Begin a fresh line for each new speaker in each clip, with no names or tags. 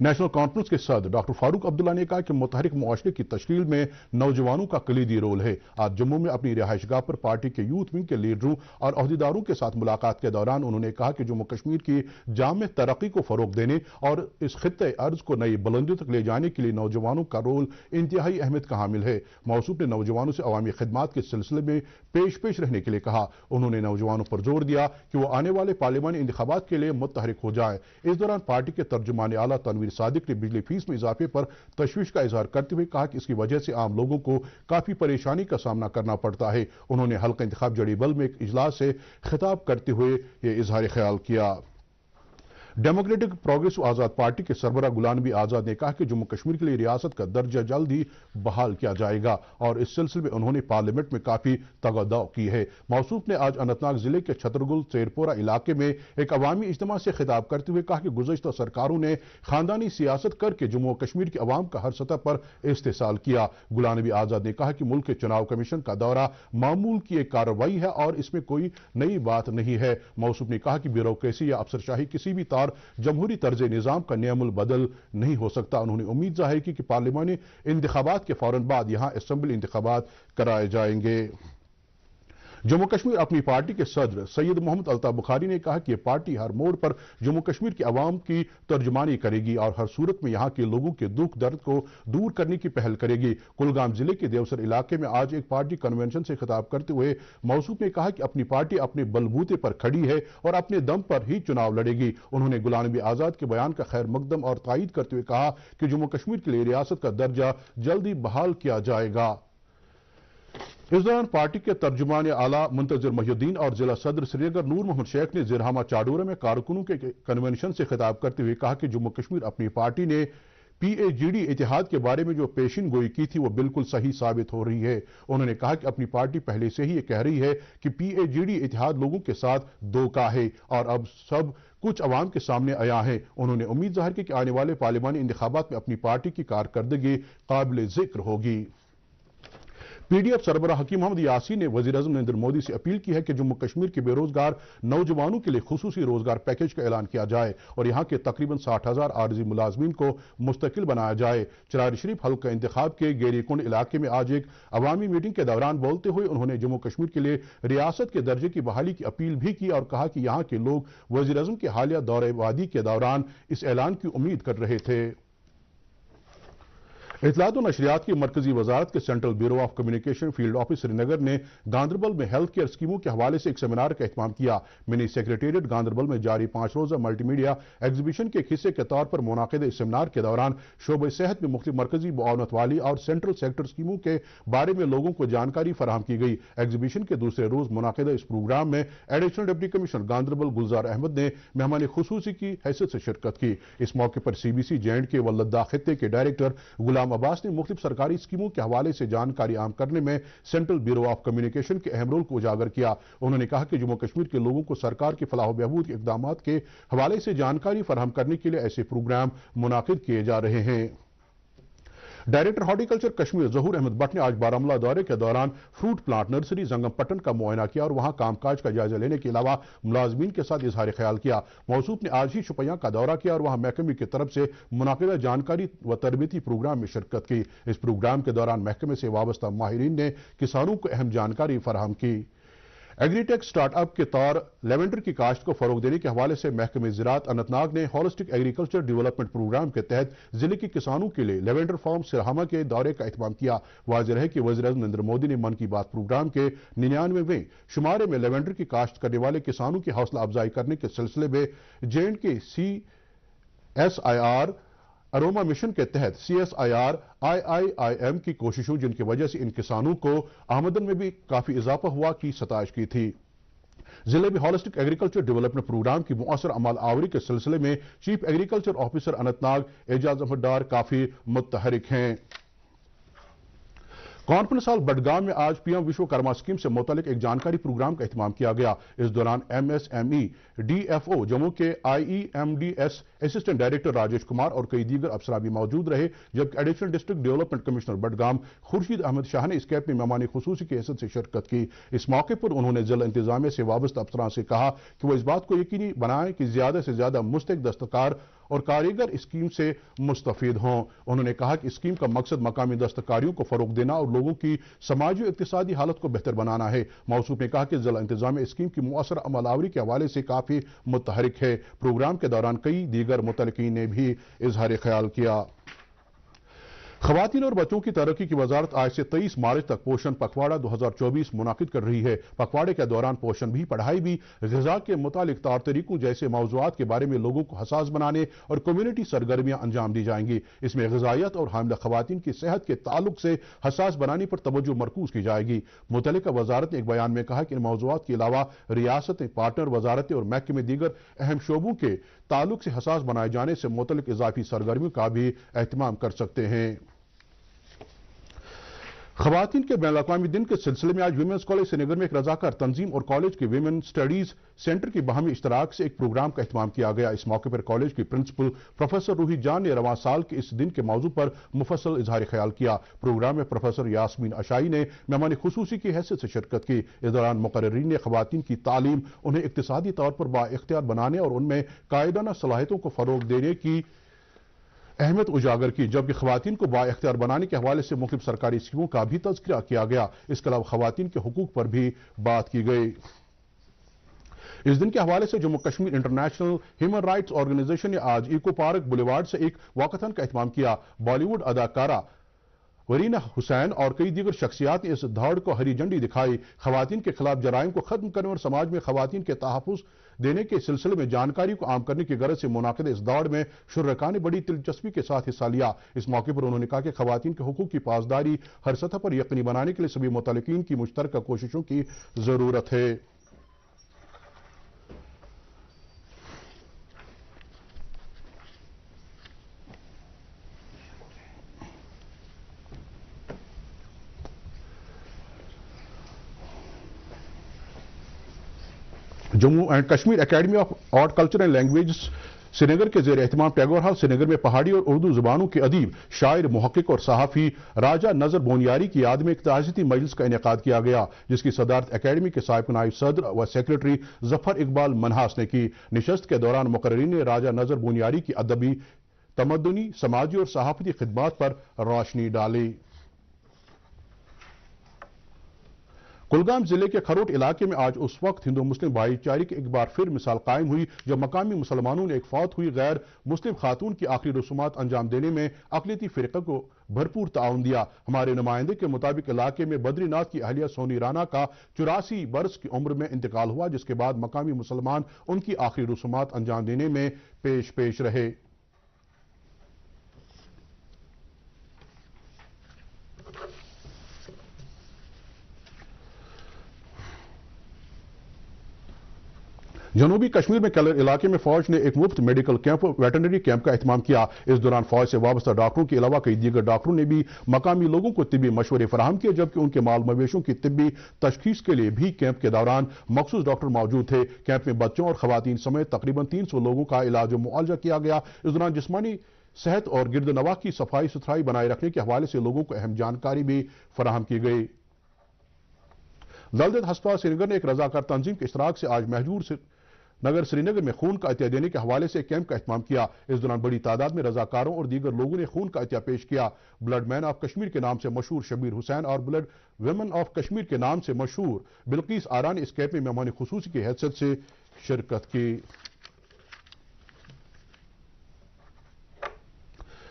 National conference کے صدر doctor Farooq Abdullah نے کہا کہ متحرک معاشرے کی تشکیل میں نوجوانوں کا کلیدی رول ہے۔ آج جموں میں اپنی رہائش گاہ پر پارٹی کے یوتھ ونگ کے لیڈروں اور عہدیداروں کے ساتھ ملاقات کے دوران انہوں نے کہا کہ جموں کشمیر کی جامع ترقی کو فروغ دینے اور اس خطے ارض کو نئی بلندیوں تک لے جانے کے لیے نوجوانوں کا رول انتہائی اہمیت کا حامل ہے۔ موصوف نے نوجوانوں سے عوامی خدمات کے سلسلے میں پیش رہنے کے لیے کہا۔ انہوں نے نوجوانوں پر زور دیا کہ وہ آنے والے پارلیمانی انتخابات کے لیے متحرک ہو جائیں۔ اس دوران پارٹی کے ترجمان اعلیٰ تنویر صادق نے بجلی فیس میں اضافے پر تشویش کا اظہار کرتے ہوئے کہا کہ اس کی وجہ سے عام لوگوں کو کافی پریشانی کا سامنا کرنا پڑتا ہے۔ انہوں نے حلقہ انتخاب جڑی بل میں ایک اجلاس سے خطاب کرتے ہوئے یہ اظہار خیال کیا۔ ڈیموکریٹک پروگریسو آزاد پارٹی کے سربراہ غلام نبی آزاد نے کہا کہ جموں کشمیر کے لیے ریاست کا درجہ جلد ہی بحال کیا جائے گا اور اس سلسلے میں انہوں نے پارلیمنٹ میں کافی تغدو کی ہے۔ موصوف نے آج اننت ناگ ضلع کے چھترگل سیرپورہ علاقے میں ایک عوامی اجتماع سے خطاب کرتے ہوئے کہا کہ گزشتہ سرکاروں نے خاندانی سیاست کر کے جموں و کشمیر کے عوام کا ہر سطح پر استحصال کیا۔ غلام نبی آزاد نے کہا کہ ملک کے چناؤ کمیشن کا دورہ معمول کی ایک کارروائی ہے اور اس میں کوئی نئی بات نہیں ہے۔ موصوف نے کہا کہ بیوروکریسی یا افسرشاہی کسی بھی طور جمہوری طرز نظام کا نعم البدل نہیں ہو سکتا۔ انہوں نے امید ظاہر کی کہ پارلیمانی انتخابات کے فوراً بعد یہاں اسمبلی انتخابات کرائے جائیں گے۔ جموں کشمیر اپنی پارٹی کے صدر سید محمد الطاف بخاری نے کہا کہ یہ پارٹی ہر موڑ پر جموں کشمیر کے عوام کی ترجمانی کرے گی اور ہر صورت میں یہاں کے لوگوں کے دکھ درد کو دور کرنے کی پہل کرے گی۔ کلگام ضلع کے دیوسر علاقے میں آج ایک پارٹی کنونشن سے خطاب کرتے ہوئے موصوف نے کہا کہ اپنی پارٹی اپنے بلبوتے پر کھڑی ہے اور اپنے دم پر ہی چناؤ لڑے گی۔ انہوں نے غلام نبی آزاد کے بیان کا خیر مقدم اور تائید کرتے ہوئے کہا کہ جموں کشمیر کے لیے ریاست کا درجہ جلدی بحال کیا جائے گا۔ اس دوران پارٹی کے ترجمان اعلیٰ منتظر محی الدین اور ضلع صدر سری نگر نور محمد شیخ نے زیرہامہ چاڈورہ میں کارکنوں کے کنونشن سے خطاب کرتے ہوئے کہا کہ جموں کشمیر اپنی پارٹی نے پی اے جی ڈی اتحاد کے بارے میں جو پیشین گوئی کی تھی وہ بالکل صحیح ثابت ہو رہی ہے۔ انہوں نے کہا کہ اپنی پارٹی پہلے سے ہی یہ کہہ رہی ہے کہ پی اے جی ڈی اتحاد لوگوں کے ساتھ دھوکہ ہے اور اب سب کچھ عوام کے سامنے آیا ہے۔ انہوں نے امید ظاہر کی کہ آنے والے پارلیمانی انتخابات میں اپنی پارٹی کی کارکردگی قابل ذکر ہوگی۔ پی ڈی ایف سربراہ حکیم محمد یاسین نے وزیر اعظم نریندر مودی سے اپیل کی ہے کہ جموں کشمیر کے بے روزگار نوجوانوں کے لیے خصوصی روزگار پیکیج کا اعلان کیا جائے اور یہاں کے تقریباً 60,000 عارضی ملازمین کو مستقل بنایا جائے۔ چراری شریف حلقہ انتخاب کے گیری کنڈ علاقے میں آج ایک عوامی میٹنگ کے دوران بولتے ہوئے انہوں نے جموں کشمیر کے لیے ریاست کے درجے کی بحالی کی اپیل بھی کی اور کہا کہ یہاں کے لوگ وزیر اعظم کے حالیہ دورہ وادی کے دوران اس اعلان کی امید کر رہے تھے۔ اطلاعات و نشریات کی مرکزی وزارت کے central bureau of communication field office Srinagar نے گاندربل میں ہیلتھ کیئر اسکیموں کے حوالے سے ایک سیمینار کا اہتمام کیا۔ منی سیکریٹریٹ گاندربل میں جاری 5 روزہ ملٹی میڈیا ایگزیبیشن کے ایک حصے کے طور پر منعقدہ اس سیمینار کے دوران شعبہ صحت میں مختلف مرکزی معاونت والی اور سینٹرل سیکٹر اسکیموں کے بارے میں لوگوں کو جانکاری فراہم کی گئی۔ ایگزیبیشن کے دوسرے روز منعقدہ اس پروگرام میں additional deputy commissioner Ganderbal Gulzar Ahmed نے مہمان خصوصی کی حیثیت سے شرکت کی۔ اس موقع پر C B C J and کے و لداخ خطے کے ڈائریکٹر غلام عباس نے مختلف سرکاری اسکیموں کے حوالے سے جانکاری عام کرنے میں سینٹرل بیورو آف کمیونیکیشن کے اہم رول کو اجاگر کیا۔ انہوں نے کہا کہ جموں کشمیر کے لوگوں کو سرکار کی فلاح و بہبود کے اقدامات کے حوالے سے جانکاری فراہم کرنے کے لیے ایسے پروگرام منعقد کیے جا رہے ہیں۔ ڈائریکٹر ہارٹیکلچر کشمیر ظہور احمد بٹ نے آج بارہمولہ دورے کے دوران فروٹ پلانٹ نرسری زنگم پٹن کا معائنہ کیا اور وہاں کام کاج کا جائزہ لینے کے علاوہ ملازمین کے ساتھ اظہار خیال کیا۔ موصوف نے آج ہی شپیاں کا دورہ کیا اور وہاں محکمے کی طرف سے منعقدہ جانکاری و تربیتی پروگرام میں شرکت کی۔ اس پروگرام کے دوران محکمے سے وابستہ ماہرین نے کسانوں کو اہم جانکاری فراہم کی۔ ایگری ٹیک سٹارٹ اپ کے طور لیونڈر کی کاشت کو فروغ دینے کے حوالے سے محکمہ زراعت اننت ناگ نے ہولسٹک ایگریکلچر ڈیولپمنٹ پروگرام کے تحت ضلع کے کسانوں کے لیے لیونڈر فارم سرہامہ کے دورے کا اہتمام کیا۔ واضح ہے کہ وزیر اعظم نریندر مودی نے من کی بات پروگرام کے 99ویں شمارے میں لیونڈر کی کاشت کرنے والے کسانوں کی حوصلہ افزائی کرنے کے سلسلے میں J and K C S I R aroma mission کے تحت C S I R I M کی کوششوں جن کی وجہ سے ان کسانوں کو آمدن میں بھی کافی اضافہ ہوا کی ستائش کی تھی۔ ضلع میں ہولسٹک ایگریکلچر ڈیولپمنٹ پروگرام کی مؤثر عمل آوری کے سلسلے میں chief agriculture officer Anant Nag اعجاز احمد ڈار کافی متحرک ہیں۔ کانفرنس ہال بڈگام میں آج پی ایم وشوکرما اسکیم سے متعلق ایک جانکاری پروگرام کا اہتمام کیا گیا۔ اس دوران M S M E D F O Jammu کے I E M D S assistant director Rajesh Kumar اور کئی دیگر افسران بھی موجود رہے، جبکہ additional district development commissioner Budgam Khurshid Ahmad Shah نے اس کیمپ میں مہمان خصوصی کی حیثیت سے شرکت کی۔ اس موقع پر انہوں نے ضلع انتظامیہ سے وابستہ افسران سے کہا کہ وہ اس بات کو یقینی بنائیں کہ زیادہ سے زیادہ مستحق دستکار اور کاریگر اسکیم سے مستفید ہوں۔ انہوں نے کہا کہ اسکیم کا مقصد مقامی دستکاریوں کو فروغ دینا اور لوگوں کی سماجی و اقتصادی حالت کو بہتر بنانا ہے۔ موصوف نے کہا کہ ضلع انتظامیہ اسکیم کی مؤثر عمل آوری کے حوالے سے کافی متحرک ہے۔ پروگرام کے دوران کئی دیگر متعلقین نے بھی اظہار خیال کیا۔ خواتین اور بچوں کی ترقی کی وزارت آج سے 23 مارچ تک پوشن پکھواڑہ 2024 منعقد کر رہی ہے۔ پکھواڑے کے دوران پوشن بھی، پڑھائی بھی، غذا کے متعلق طور طریقوں جیسے موضوعات کے بارے میں لوگوں کو حساس بنانے اور کمیونٹی سرگرمیاں انجام دی جائیں گی۔ اس میں غذائیت اور حاملہ خواتین کی صحت کے تعلق سے حساس بنانے پر توجہ مرکوز کی جائے گی۔ متعلقہ وزارت نے ایک بیان میں کہا کہ ان موضوعات کے علاوہ ریاستیں، پارٹنر وزارتیں اور محکمے دیگر اہم شعبوں کے تعلق سے حساس بنائے جانے سے متعلق اضافی سرگرمیوں کا بھی اہتمام کر سکتے ہیں۔ خواتین کے بین الاقوامی دن کے سلسلے میں آج ویمنز کالج سری نگر میں ایک رضاکار تنظیم اور کالج کے ویمن سٹڈیز سینٹر کی باہمی اشتراک سے ایک پروگرام کا اہتمام کیا گیا۔ اس موقع پر کالج کی پرنسپل پروفیسر روحی جان نے رواں سال کے اس دن کے موضوع پر مفصل اظہار خیال کیا۔ پروگرام میں پروفیسر یاسمین اشائی نے مہمان خصوصی کی حیثیت سے شرکت کی۔ اس دوران مقررین نے خواتین کی تعلیم، انہیں اقتصادی طور پر بااختیار بنانے اور ان میں قائدانہ صلاحیتوں کو فروغ دینے کی اہمیت اجاگر کی، جبکہ خواتین کو بااختیار بنانے کے حوالے سے مختلف سرکاری اسکیموں کا بھی تذکرہ کیا گیا۔ اس کے علاوہ خواتین کے حقوق پر بھی بات کی گئی۔ اس دن کے حوالے سے Jammu Kashmir international human rights organisation نے آج ایکو پارک بولیوارڈ سے ایک واکاتھن کا اہتمام کیا۔ بالی ووڈ اداکارہ ورینہ حسین اور کئی دیگر شخصیات نے اس دوڑ کو ہری جھنڈی دکھائی۔ خواتین کے خلاف جرائم کو ختم کرنے اور سماج میں خواتین کے تحفظ دینے کے سلسلے میں جانکاری کو عام کرنے کی غرض سے منعقدہ اس دوڑ میں شرکاء نے بڑی دلچسپی کے ساتھ حصہ لیا۔ اس موقع پر انہوں نے کہا کہ خواتین کے حقوق کی پاسداری ہر سطح پر یقینی بنانے کے لیے سبھی متعلقین کی مشترکہ کوششوں کی ضرورت ہے۔ Jammu and Kashmir academy of art culture and languages Srinagar کے زیر اہتمام ٹیگور ہال سری نگر میں پہاڑی اور اردو زبانوں کے ادیب، شاعر، محقق اور صحافی راجہ نظر بونیاری کی یاد میں ایک تعزیتی مجلس کا انعقاد کیا گیا، جس کی صدارت اکیڈمی کے سابق نائب صدر و سیکریٹری ظفر اقبال منہاس نے کی۔ نشست کے دوران مقررین نے راجہ نظر بونیاری کی ادبی، تمدنی، سماجی اور صحافتی خدمات پر روشنی ڈالی۔ کلگام ضلع کے کھروٹ علاقے میں آج اس وقت ہندو مسلم بھائی چارے کی ایک بار پھر مثال قائم ہوئی جب مقامی مسلمانوں نے ایک فوت ہوئی غیر مسلم خاتون کی آخری رسومات انجام دینے میں اقلیتی فرقے کو بھرپور تعاون دیا۔ ہمارے نمائندے کے مطابق علاقے میں بدری ناتھ کی اہلیہ سونی رانا کا 84 برس کی عمر میں انتقال ہوا، جس کے بعد مقامی مسلمان ان کی آخری رسومات انجام دینے میں پیش رہے۔ جنوبی کشمیر میں کیلر علاقے میں فوج نے ایک مفت میڈیکل کیمپ ویٹرنری کیمپ کا اہتمام کیا۔ اس دوران فوج سے وابستہ ڈاکٹروں کے علاوہ کئی دیگر ڈاکٹروں نے بھی مقامی لوگوں کو طبی مشورے فراہم کیے، جبکہ ان کے مال مویشیوں کی طبی تشخیص کے لیے بھی کیمپ کے دوران مخصوص ڈاکٹر موجود تھے۔ کیمپ میں بچوں اور خواتین سمیت تقریباً 300 لوگوں کا علاج و معالجہ کیا گیا۔ اس دوران جسمانی صحت اور گرد و نواح کی صفائی ستھرائی بنائے رکھنے کے حوالے سے لوگوں کو اہم جانکاری بھی فراہم کی گئی۔ دلدت ہسپتال سری نگر نے ایک رضاکار تنظیم کے اشتراک سے آج مہجور نگر سری نگر میں خون کا عطیہ دینے کے حوالے سے ایک کیمپ کا اہتمام کیا۔ اس دوران بڑی تعداد میں رضاکاروں اور دیگر لوگوں نے خون کا عطیہ پیش کیا۔ بلڈ مین آف کشمیر کے نام سے مشہور شبیر حسین اور بلڈ ویمن آف کشمیر کے نام سے مشہور بلقیس آرا نے اس کیمپ میں مہمان خصوصی کی حیثیت سے شرکت کی۔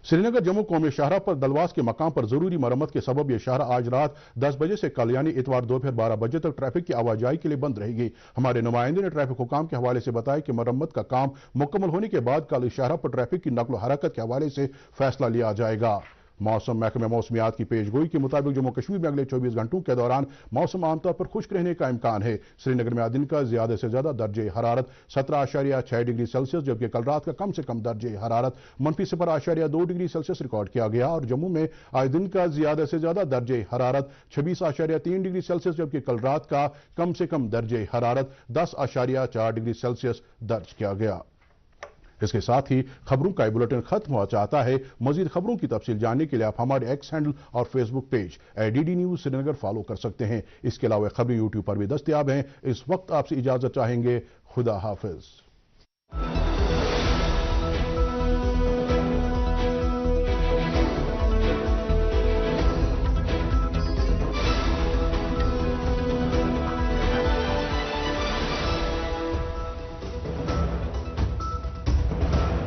سری نگر جموں قومی شاہراہ پر دلواس کے مقام پر ضروری مرمت کے سبب یہ شاہراہ آج رات 10 بجے سے کل یعنی اتوار دوپہر 12 بجے تک ٹریفک کی آواجائی کے لیے بند رہے گی۔ ہمارے نمائندے نے ٹریفک حکام کے حوالے سے بتایا کہ مرمت کا کام مکمل ہونے کے بعد کل اس شاہراہ پر ٹریفک کی نقل و حرکت کے حوالے سے فیصلہ لیا جائے گا۔ موسم محکمہ موسمیات کی پیش گوئی کے مطابق جموں کشمیر میں اگلے 24 گھنٹوں کے دوران موسم عام طور پر خشک رہنے کا امکان ہے۔ سری نگر میں آج دن کا زیادہ سے زیادہ درجہ حرارت 17.6 ڈگری سیلسیس جبکہ کل رات کا کم سے کم درجہ حرارت -0.2 ڈگری سیلسیس ریکارڈ کیا گیا اور جموں میں آج دن کا زیادہ سے زیادہ درجہ حرارت 26.3 ڈگری سیلسیس جبکہ کل رات کا کم سے کم درجہ حرارت 10.4 ڈگری سیلسیس درج کیا گیا۔ اس کے ساتھ ہی خبروں کا یہ بلیٹن ختم ہوا چاہتا ہے۔ مزید خبروں کی تفصیل جاننے کے لیے آپ ہمارے ایکس ہینڈل اور فیس بک پیج ڈی نیوز سری نگر فالو کر سکتے ہیں۔ اس کے علاوہ خبریں یوٹیوب پر بھی دستیاب ہیں۔ اس وقت آپ سے اجازت چاہیں گے۔ خدا حافظ۔